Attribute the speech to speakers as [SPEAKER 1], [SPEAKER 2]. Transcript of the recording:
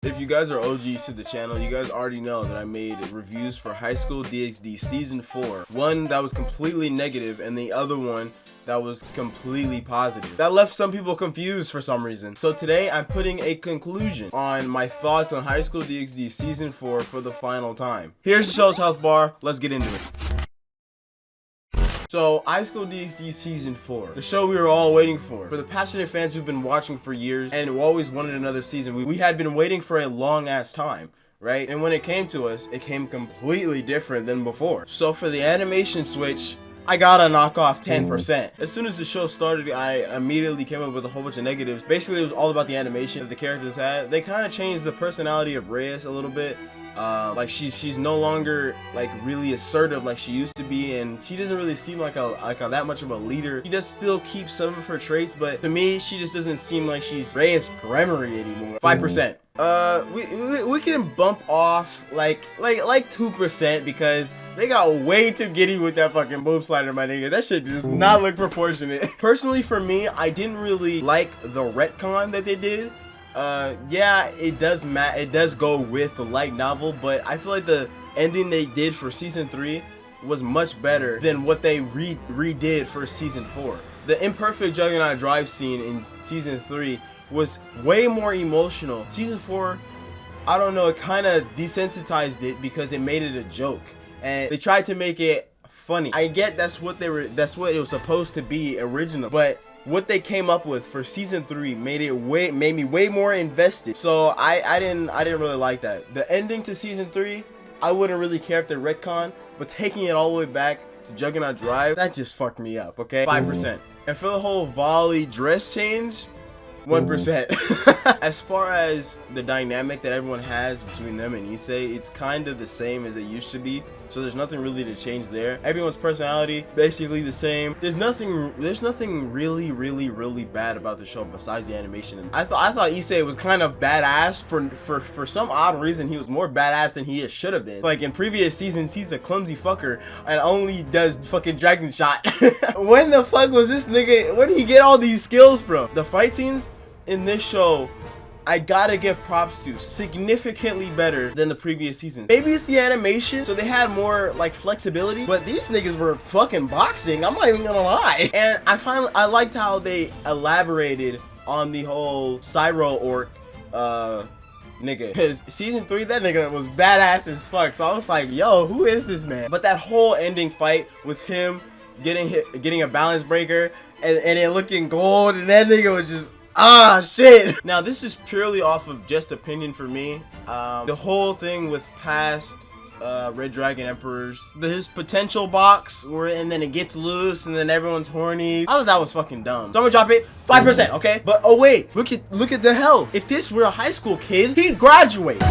[SPEAKER 1] If you guys are OGs to the channel, you guys already know that I made reviews for High School DxD Season 4. One that was completely negative and the other one that was completely positive. That left some people confused for some reason. So today I'm putting a conclusion on my thoughts on High School DxD Season 4 for the final time. Here's the show's health bar. Let's get into it. So, High School DxD Season 4, the show we were all waiting for. For the passionate fans who've been watching for years and who always wanted another season, we had been waiting for a long-ass time, right? And when it came to us, it came completely different than before. So for the animation switch, I gotta knock off 10%. As soon as the show started, I immediately came up with a whole bunch of negatives. Basically, it was all about the animation that the characters had. They kind of changed the personality of Reyes a little bit. Like she's no longer like really assertive like she used to be, and she doesn't really seem like that much of a leader. She does still keep some of her traits, but to me she just doesn't seem like she's Reyes Gremory anymore. 5%. We can bump off like 2% because they got way too giddy with that fucking boob slider, my nigga. That shit does not look proportionate. Personally, for me, I didn't really like the retcon that they did. Yeah, it does go with the light novel, but I feel like the ending they did for season 3 was much better than what they redid for season 4. The imperfect Juggernaut drive scene in season 3 was way more emotional. Season 4, I don't know, it kind of desensitized it because it made it a joke, and they tried to make it funny. I get that's what it was supposed to be originally, but what they came up with for season 3 made me way more invested. So I didn't really like that. The ending to season 3, I wouldn't really care if they retcon, but taking it all the way back to Juggernaut Drive, that just fucked me up, okay? 5%. And for the whole Volley dress change, 1%. As far as the dynamic that everyone has between them and Issei, it's kind of the same as it used to be, so there's nothing really to change there. Everyone's personality basically the same. There's nothing really bad about the show besides the animation. I thought Issei was kind of badass. For some odd reason he was more badass than he should have been. Like in previous seasons, he's a clumsy fucker and only does fucking dragon shot. When the fuck was this nigga, where did he get all these skills from? The fight scenes in this show, I gotta give props to, significantly better than the previous seasons. Maybe it's the animation, so they had more like flexibility, but these niggas were fucking boxing, I'm not even gonna lie. And I liked how they elaborated on the whole Cyro orc nigga, because season 3, that nigga was badass as fuck, so I was like, yo, who is this man? But that whole ending fight with him getting a balance breaker and it looking gold, and that nigga was just shit. Now this is purely off of just opinion for me. The whole thing with past Red Dragon Emperors, his potential box and then it gets loose and then everyone's horny, I thought that was fucking dumb. So I'm gonna drop it 5%, okay? But oh wait, look at the health. If this were a high school kid, he'd graduate.